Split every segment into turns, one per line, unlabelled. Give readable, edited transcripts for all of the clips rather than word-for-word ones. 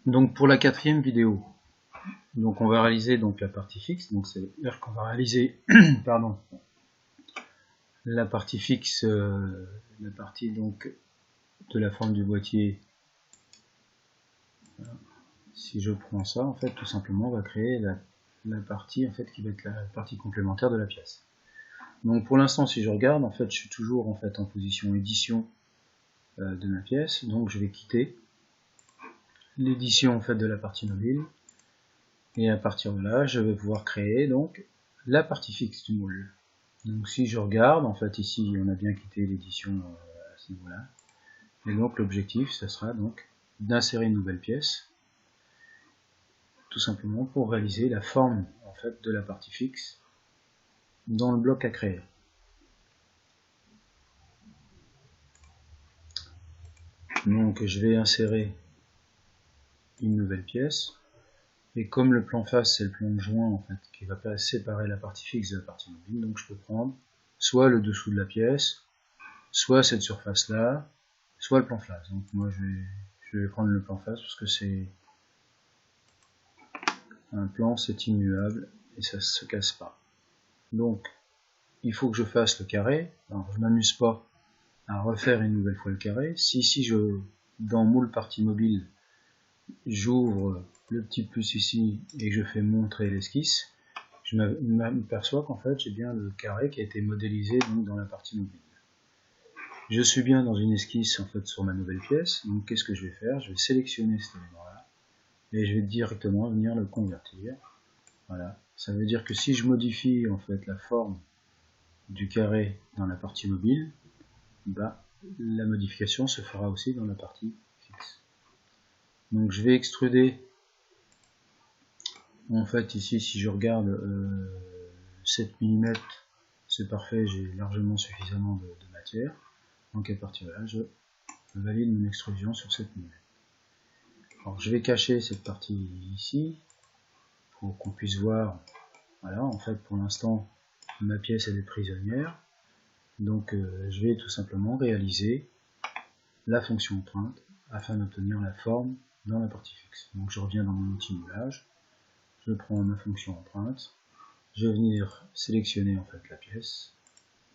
Donc pour la quatrième vidéo, donc on va réaliser donc la partie fixe, donc c'est-à-dire qu'on va réaliser pardon, la partie fixe, la partie donc de la forme du boîtier. Voilà. Si je prends ça, en fait, tout simplement, on va créer la partie en fait qui va être la partie complémentaire de la pièce. Donc pour l'instant, si je regarde, en fait, je suis toujours en fait en position édition de ma pièce, donc je vais quitter l'édition en fait de la partie mobile, et à partir de là, je vais pouvoir créer donc la partie fixe du moule. Donc si je regarde, en fait ici on a bien quitté l'édition à ce niveau-là, et donc l'objectif, ce sera donc d'insérer une nouvelle pièce, tout simplement pour réaliser la forme en fait de la partie fixe dans le bloc à créer. Donc je vais insérer une nouvelle pièce, et comme le plan face c'est le plan de joint en fait qui va séparer la partie fixe de la partie mobile, donc je peux prendre soit le dessous de la pièce, soit cette surface là, soit le plan face. Donc moi je vais prendre le plan face parce que c'est un plan, c'est immuable et ça se casse pas. Donc il faut que je fasse le carré. Alors je m'amuse pas à refaire une nouvelle fois le carré. Si dans moule partie mobile, j'ouvre le petit plus ici et que je fais montrer l'esquisse, je m'aperçois qu'en fait j'ai bien le carré qui a été modélisé donc dans la partie mobile. Je suis bien dans une esquisse en fait sur ma nouvelle pièce, donc qu'est-ce que je vais faire? Je vais sélectionner cet élément là et je vais directement venir le convertir. Voilà, ça veut dire que si je modifie en fait la forme du carré dans la partie mobile, bah, la modification se fera aussi dans la partie fixe. Donc je vais extruder, en fait ici si je regarde 7 mm, c'est parfait, j'ai largement suffisamment de matière. Donc à partir de là, je valide mon extrusion sur 7 mm. Alors je vais cacher cette partie ici pour qu'on puisse voir. Voilà, en fait pour l'instant ma pièce elle est prisonnière, donc je vais tout simplement réaliser la fonction empreinte afin d'obtenir la forme dans la partie fixe. Donc je reviens dans mon outil moulage, je prends ma fonction empreinte, je vais venir sélectionner en fait la pièce,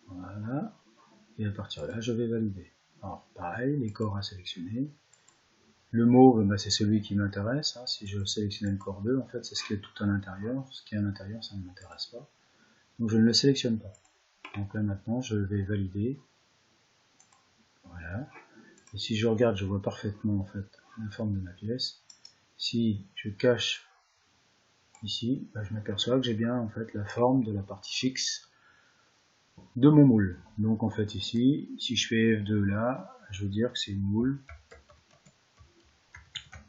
voilà, et à partir de là je vais valider. Alors pareil, les corps à sélectionner. Le mauve, bah, c'est celui qui m'intéresse, hein. Si je sélectionne le corps 2, en fait c'est ce qui est tout à l'intérieur, ce qui est à l'intérieur ça ne m'intéresse pas, donc je ne le sélectionne pas. Donc là maintenant je vais valider, voilà, et si je regarde je vois parfaitement en fait la forme de ma pièce. Si je cache ici, bah, je m'aperçois que j'ai bien en fait la forme de la partie fixe de mon moule. Donc en fait ici, si je fais F2 là, je veux dire que c'est une moule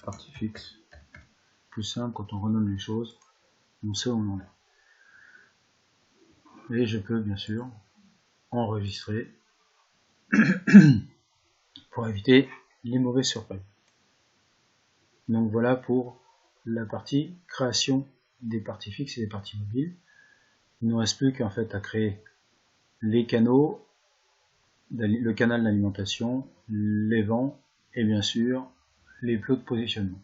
partie fixe. Plus simple quand on renomme les choses, on sait où on en est. Et je peux bien sûr enregistrer pour éviter les mauvaises surprises. Donc voilà pour la partie création des parties fixes et des parties mobiles. Il ne reste plus qu'en fait à créer les canaux, le canal d'alimentation, les vents et bien sûr les plots de positionnement.